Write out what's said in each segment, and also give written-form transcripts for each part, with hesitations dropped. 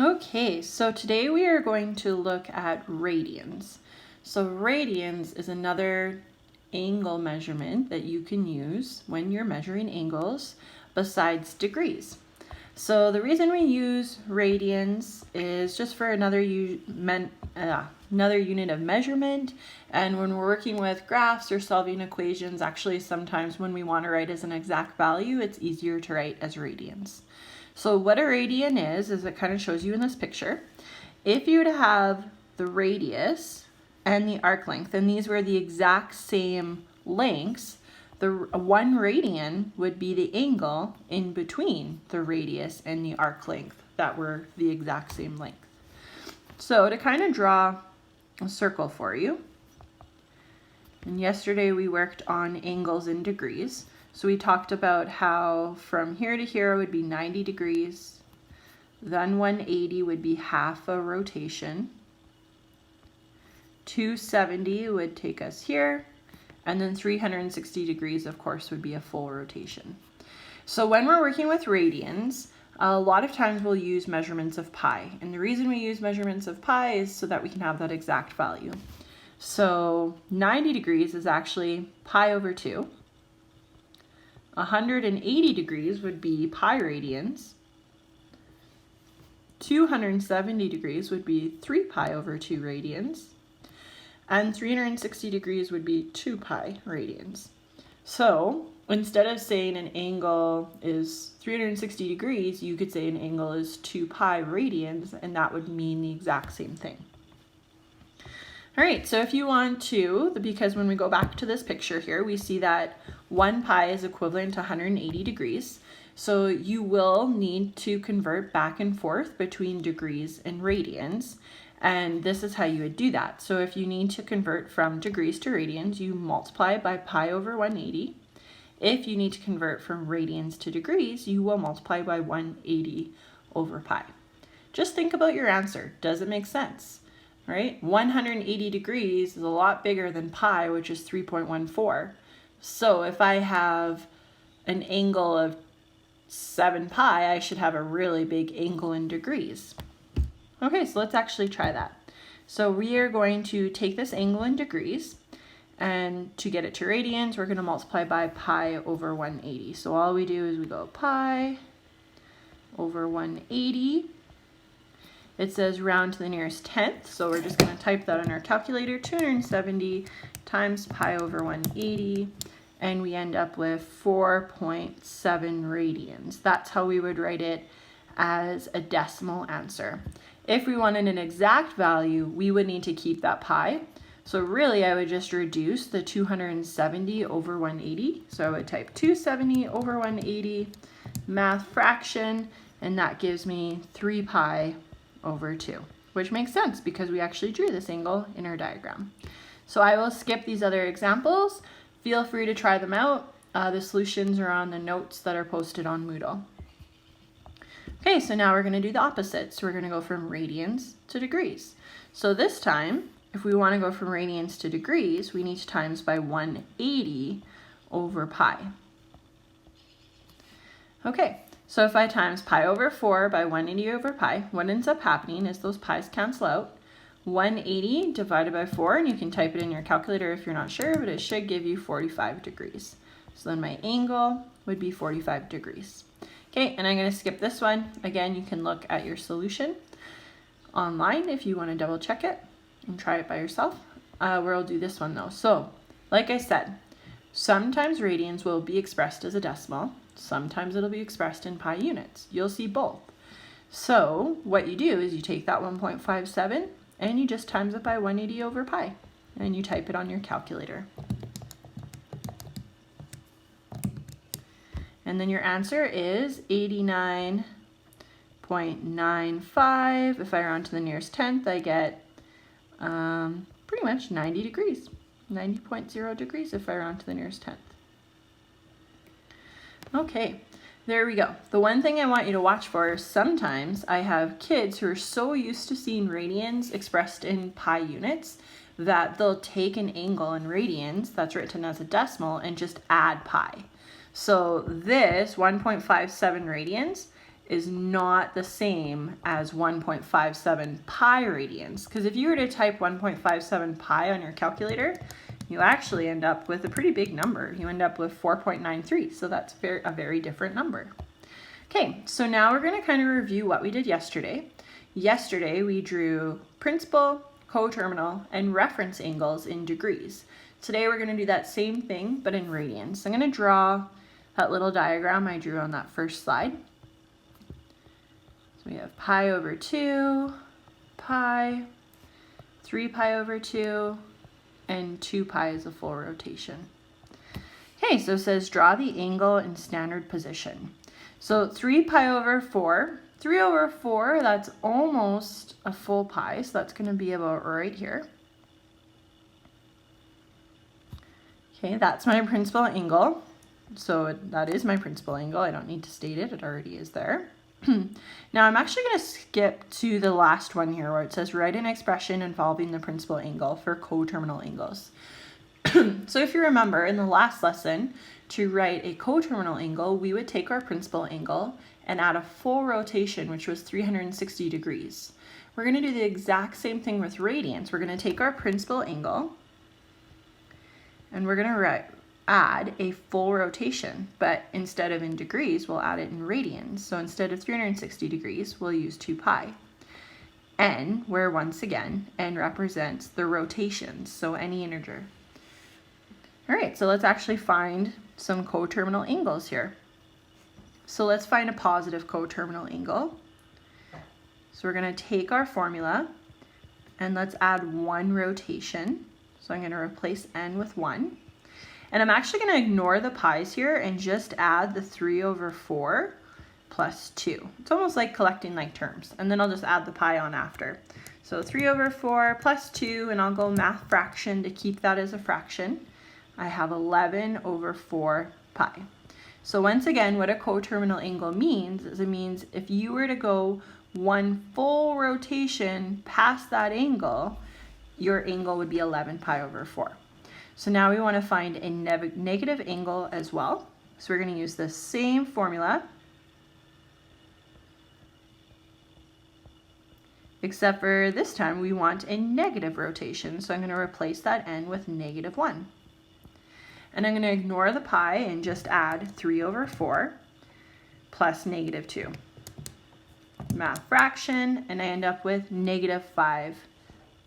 Okay, so today we are going to look at radians. So radians is another angle measurement that you can use when you're measuring angles besides degrees. So the reason we use radians is just for another unit of measurement, and when we're working with graphs or solving equations, actually sometimes when we want to write as an exact value, it's easier to write as radians. So what a radian is it kind of shows you in this picture. If you were to have the radius and the arc length, and these were the exact same lengths, the 1 radian would be the angle in between the radius and the arc length that were the exact same length. So to kind of draw a circle for you, and yesterday we worked on angles in degrees. So we talked about how from here to here would be 90 degrees, then 180 would be half a rotation, 270 would take us here, and then 360 degrees, of course, would be a full rotation. So when we're working with radians, a lot of times we'll use measurements of pi. And the reason we use measurements of pi is so that we can have that exact value. So 90 degrees is actually pi over 2. 180 degrees would be pi radians. 270 degrees would be 3 pi over 2 radians. And 360 degrees would be 2 pi radians. So instead of saying an angle is 360 degrees, you could say an angle is 2 pi radians, and that would mean the exact same thing. All right, so if you want to, because when we go back to this picture here, we see that 1 pi is equivalent to 180 degrees. So you will need to convert back and forth between degrees and radians. And this is how you would do that. So if you need to convert from degrees to radians, you multiply by pi over 180. If you need to convert from radians to degrees, you will multiply by 180 over pi. Just think about your answer. Does it make sense? Right? 180 degrees is a lot bigger than pi, which is 3.14. So if I have an angle of 7 pi, I should have a really big angle in degrees. Okay, so let's actually try that. So we are going to take this angle in degrees, and to get it to radians, we're going to multiply by pi over 180. So all we do is we go pi over 180. It says round to the nearest tenth, so we're just going to type that on our calculator, 270 times pi over 180, and we end up with 4.7 radians. That's how we would write it as a decimal answer. If we wanted an exact value, we would need to keep that pi. So really, I would just reduce the 270 over 180. So I would type 270 over 180, math fraction, and that gives me 3 pi over 2, which makes sense because we actually drew this angle in our diagram. So I will skip these other examples. Feel free to try them out. The solutions are on the notes that are posted on Moodle. Okay, so now we're going to do the opposite. So we're going to go from radians to degrees. So this time, if we want to go from radians to degrees, we need to times by 180 over pi. Okay, so if I times pi over 4 by 180 over pi, what ends up happening is those pi's cancel out. 180 divided by 4, and you can type it in your calculator if you're not sure, but it should give you 45 degrees. So then my angle would be 45 degrees. Okay, and I'm going to skip this one. Again, you can look at your solution online if you want to double check it and try it by yourself. We'll do this one though. So, like I said, sometimes radians will be expressed as a decimal. Sometimes it'll be expressed in pi units. You'll see both. So what you do is you take that 1.57 and you just times it by 180 over pi, and you type it on your calculator. And then your answer is 89.95. If I round to the nearest tenth, I get pretty much 90 degrees. 90.0 degrees if I round to the nearest tenth. Okay, there we go. The one thing I want you to watch for is sometimes I have kids who are so used to seeing radians expressed in pi units that they'll take an angle in radians that's written as a decimal and just add pi. So this 1.57 radians is not the same as 1.57 pi radians. Because if you were to type 1.57 pi on your calculator, you actually end up with a pretty big number. You end up with 4.93, so that's a very different number. Okay, so now we're going to kind of review what we did yesterday. Yesterday we drew principal, coterminal, and reference angles in degrees. Today we're going to do that same thing, but in radians. So I'm going to draw that little diagram I drew on that first slide. So we have pi over 2, pi, 3 pi over 2, and 2 pi is a full rotation. Okay, so it says draw the angle in standard position. So 3 pi over 4, 3 over 4, that's almost a full pi, so that's going to be about right here. Okay, that's my principal angle. So that is my principal angle. I don't need to state it. It already is there. Now I'm actually going to skip to the last one here where it says write an expression involving the principal angle for coterminal angles. So if you remember in the last lesson, to write a coterminal angle, we would take our principal angle and add a full rotation, which was 360 degrees. We're going to do the exact same thing with radians. We're going to take our principal angle and we're going to add a full rotation, but instead of in degrees, we'll add it in radians. So instead of 360 degrees, we'll use 2 pi. N, where once again, N represents the rotations, so any integer. All right, so let's actually find some coterminal angles here. So let's find a positive coterminal angle. So we're going to take our formula and let's add 1 rotation. So I'm going to replace N with 1. And I'm actually going to ignore the pi's here and just add the 3 over 4 plus 2. It's almost like collecting like terms. And then I'll just add the pi on after. So 3 over 4 plus 2, and I'll go math fraction to keep that as a fraction. I have 11 over 4 pi. So once again, what a coterminal angle means is it means if you were to go 1 full rotation past that angle, your angle would be 11 pi over 4. So now we want to find a negative angle as well. So we're going to use the same formula, except for this time we want a negative rotation. So I'm going to replace that N with negative 1. And I'm going to ignore the pi and just add 3 over 4 plus negative 2. Math fraction, and I end up with negative 5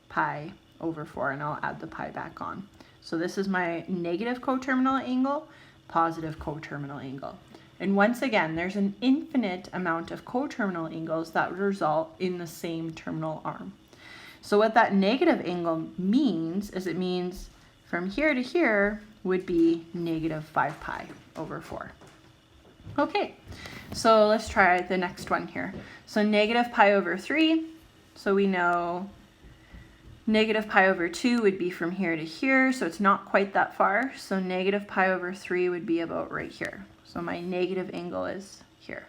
pi over 4, and I'll add the pi back on. So this is my negative coterminal angle, positive coterminal angle. And once again, there's an infinite amount of coterminal angles that would result in the same terminal arm. So what that negative angle means is it means from here to here would be negative 5 pi over 4. Okay, so let's try the next one here. So negative pi over 3, so we know negative pi over 2 would be from here to here, so it's not quite that far. So negative pi over 3 would be about right here. So my negative angle is here.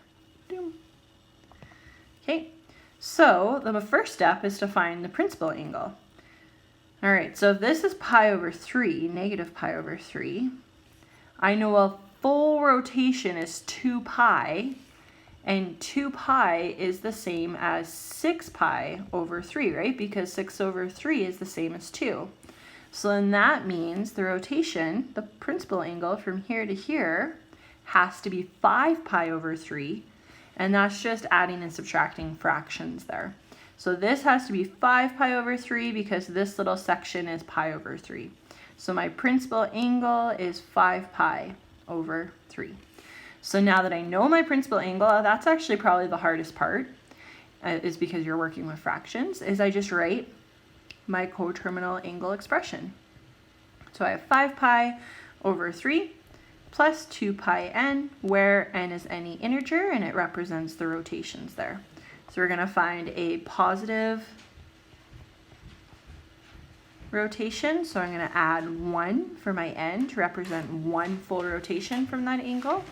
Okay, so the first step is to find the principal angle. All right, so if this is pi over 3, negative pi over 3, I know a full rotation is 2 pi, and 2 pi is the same as 6 pi over 3, right? Because 6 over 3 is the same as 2. So then that means the rotation, the principal angle from here to here, has to be 5 pi over 3, and that's just adding and subtracting fractions there. So this has to be 5 pi over 3 because this little section is pi over 3. So my principal angle is 5 pi over 3. So now that I know my principal angle, that's actually probably the hardest part, is because you're working with fractions, is I just write my coterminal angle expression. So I have 5 pi over 3 plus 2 pi n, where n is any integer and it represents the rotations there. So we're going to find a positive rotation. So I'm going to add 1 for my n to represent 1 full rotation from that angle.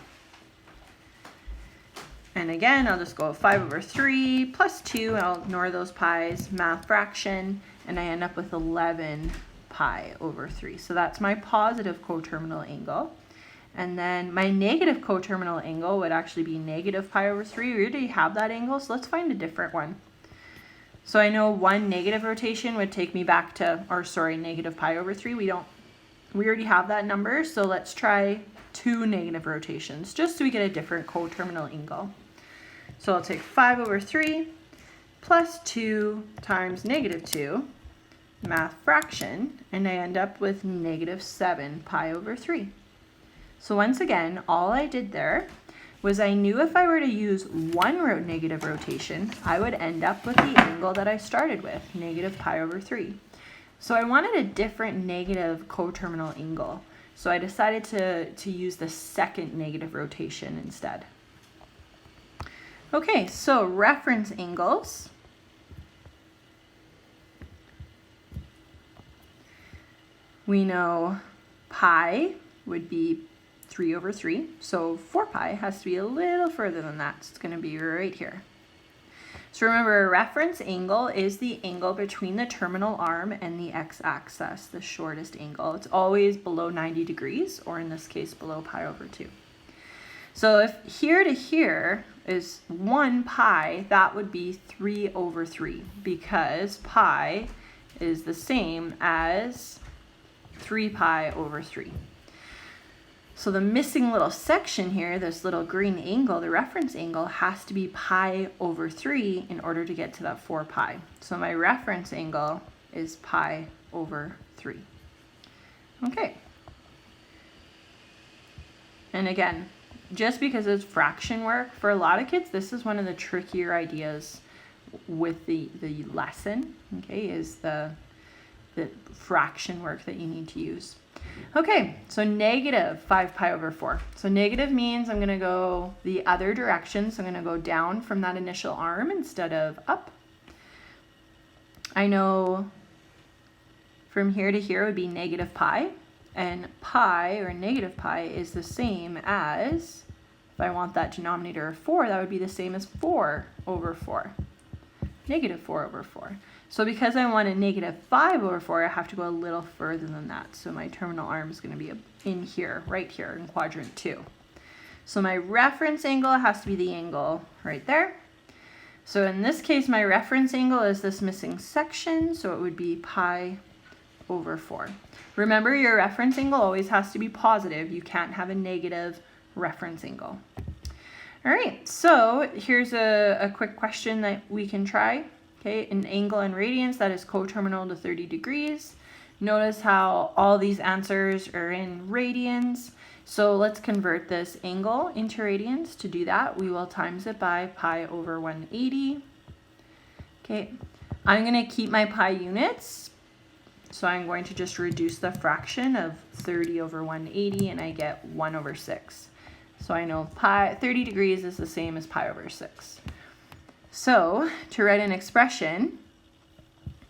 And again, I'll just go 5 over 3 plus 2. I'll ignore those pi's, math fraction, and I end up with 11 pi over 3. So that's my positive coterminal angle. And then my negative coterminal angle would actually be negative pi over 3. We already have that angle, so let's find a different one. So I know one negative rotation would take me back to, negative pi over 3. We already have that number, so let's try 2 negative rotations, just so we get a different coterminal angle. So I'll take 5 over 3 plus 2 times negative 2, math fraction, and I end up with negative 7 pi over 3. So once again, all I did there was I knew if I were to use one negative rotation, I would end up with the angle that I started with, negative pi over 3. So I wanted a different negative coterminal angle. So I decided to use the second negative rotation instead. Okay, so reference angles. We know pi would be 3 over 3, so 4 pi has to be a little further than that. So it's going to be right here. So remember, a reference angle is the angle between the terminal arm and the x-axis, the shortest angle. It's always below 90 degrees, or in this case, below pi over 2. So if here to here is 1 pi, that would be 3 over 3, because pi is the same as 3 pi over 3. So the missing little section here, this little green angle, the reference angle, has to be pi over 3 in order to get to that 4 pi. So my reference angle is pi over 3. Okay. And again, just because it's fraction work, for a lot of kids, this is one of the trickier ideas with the lesson, okay, is the fraction work that you need to use. Okay, so negative 5 pi over 4. So negative means I'm going to go the other direction. So I'm going to go down from that initial arm instead of up. I know from here to here would be negative pi. And pi, or negative pi, is the same as, if I want that denominator of 4, that would be the same as 4 over 4. Negative 4 over 4. So because I want a negative 5 over 4, I have to go a little further than that. So my terminal arm is going to be in here, right here in quadrant 2. So my reference angle has to be the angle right there. So in this case, my reference angle is this missing section, so it would be pi over 4. Remember, your reference angle always has to be positive. You can't have a negative reference angle. All right, so here's a quick question that we can try. Okay, an angle in radians that is coterminal to 30 degrees. Notice how all these answers are in radians. So let's convert this angle into radians. To do that, we will times it by pi over 180. Okay, I'm going to keep my pi units. So I'm going to just reduce the fraction of 30 over 180, and I get 1 over 6. So I know 30 degrees is the same as pi over 6. So to write an expression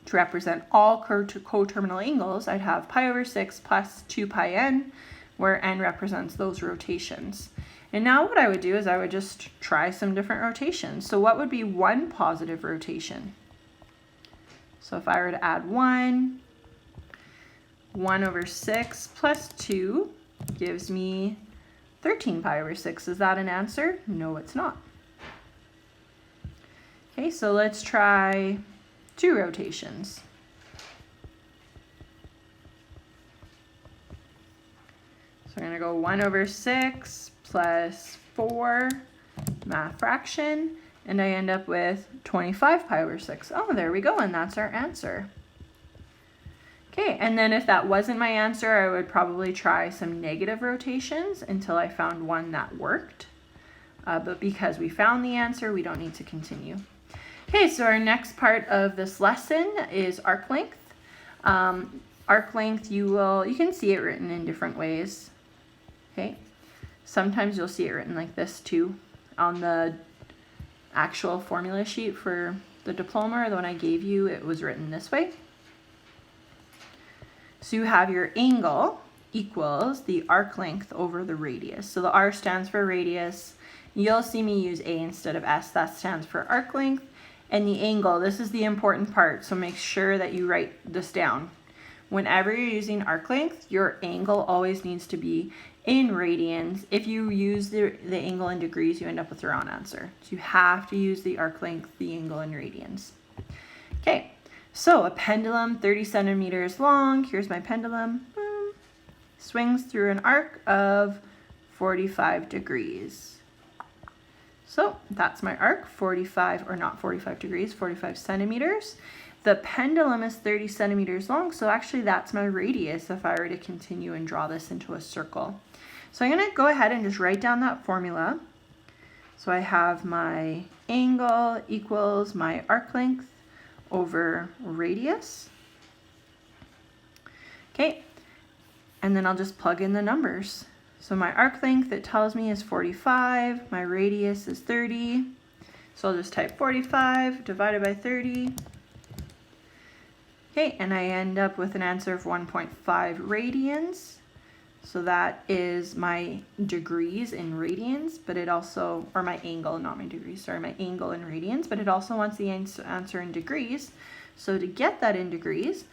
to represent all coterminal angles, I'd have pi over 6 plus 2 pi n, where n represents those rotations. And now what I would do is I would just try some different rotations. So what would be one positive rotation? So if I were to add 1 over 6 plus 2 gives me 13 pi over 6. Is that an answer? No, it's not. Okay, so let's try 2 rotations. So I'm going to go 1 over 6 plus 4, math fraction, and I end up with 25 pi over 6. Oh, there we go, and that's our answer. Okay, and then if that wasn't my answer, I would probably try some negative rotations until I found one that worked. But because we found the answer, we don't need to continue. Okay, so our next part of this lesson is arc length. Arc length, you can see it written in different ways. Okay, sometimes you'll see it written like this too. On the actual formula sheet for the diploma, or the one I gave you, it was written this way. So you have your angle equals the arc length over the radius. So the R stands for radius. You'll see me use A instead of S. That stands for arc length. And the angle, this is the important part, so make sure that you write this down. Whenever you're using arc length, your angle always needs to be in radians. If you use the angle in degrees, you end up with the wrong answer. So you have to use the arc length, the angle in radians. Okay, so a pendulum 30 centimeters long. Here's my pendulum. Swings through an arc of 45 degrees. So that's my arc, 45, or not 45 degrees, 45 centimeters. The pendulum is 30 centimeters long, so actually that's my radius if I were to continue and draw this into a circle. So I'm going to go ahead and just write down that formula. So I have my angle equals my arc length over radius. Okay, and then I'll just plug in the numbers. So my arc length, it tells me, is 45, my radius is 30. So I'll just type 45 divided by 30. Okay, and I end up with an answer of 1.5 radians. So that is my degrees in radians, but it also, or my angle, not my degrees, sorry, my angle in radians, but it also wants the answer in degrees. So to get that in degrees,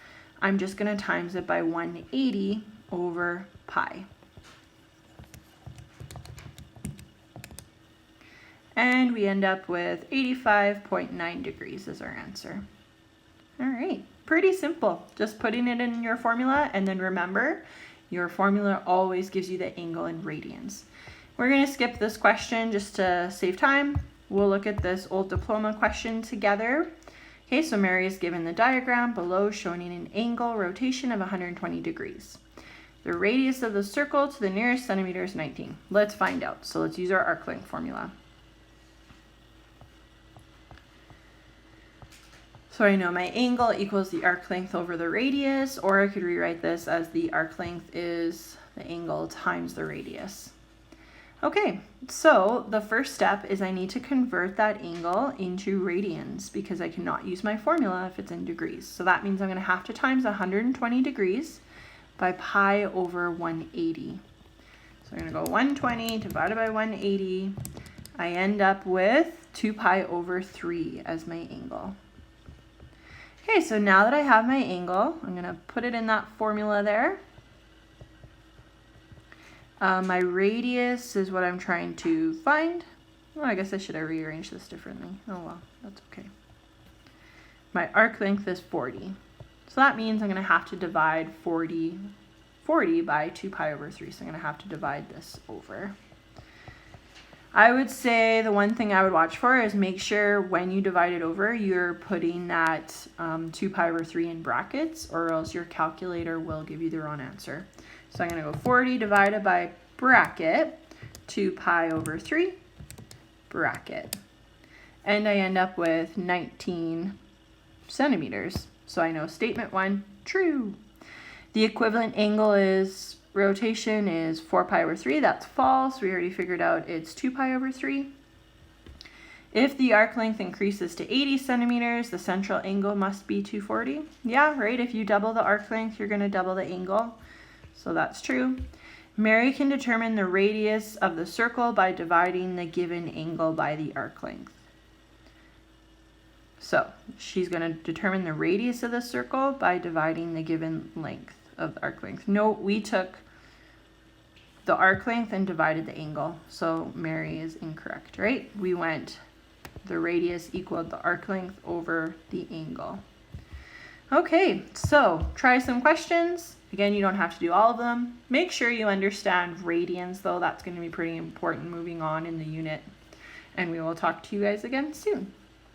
I'm just going to times it by 180 over pi. And we end up with 85.9 degrees as our answer. All right, pretty simple. Just putting it in your formula, and then remember, your formula always gives you the angle in radians. We're going to skip this question just to save time. We'll look at this old diploma question together. Okay, so Mary is given the diagram below showing an angle rotation of 120 degrees. The radius of the circle to the nearest centimeter is 19. Let's find out. So let's use our arc length formula. So I know my angle equals the arc length over the radius, or I could rewrite this as the arc length is the angle times the radius. Okay, so the first step is I need to convert that angle into radians because I cannot use my formula if it's in degrees. So that means I'm going to have to times 120 degrees by pi over 180. So I'm going to go 120 divided by 180. I end up with 2 pi over 3 as my angle. Okay, so now that I have my angle, I'm going to put it in that formula there. My radius is what I'm trying to find. Oh, I guess I should have rearranged this differently. Oh well, that's okay. My arc length is 40. So that means I'm going to have to divide 40 by 2 pi over 3. So I'm going to have to divide this over. I would say the one thing I would watch for is make sure when you divide it over, you're putting that 2 pi over 3 in brackets, or else your calculator will give you the wrong answer. So I'm going to go 40 divided by bracket 2 pi over 3 bracket. And I end up with 19 centimeters. So I know statement 1, true. The equivalent angle is rotation is 4 pi over 3. That's false. We already figured out it's 2 pi over 3. If the arc length increases to 80 centimeters, the central angle must be 240. Yeah, right. If you double the arc length, you're going to double the angle. So that's true. Mary can determine the radius of the circle by dividing the given angle by the arc length. So she's going to determine the radius of the circle by dividing the given length of the arc length. Note, we took the arc length and divided the angle. So Mary is incorrect, right? We went the radius equaled the arc length over the angle. Okay, so try some questions. Again, you don't have to do all of them. Make sure you understand radians, though. That's going to be pretty important moving on in the unit. And we will talk to you guys again soon.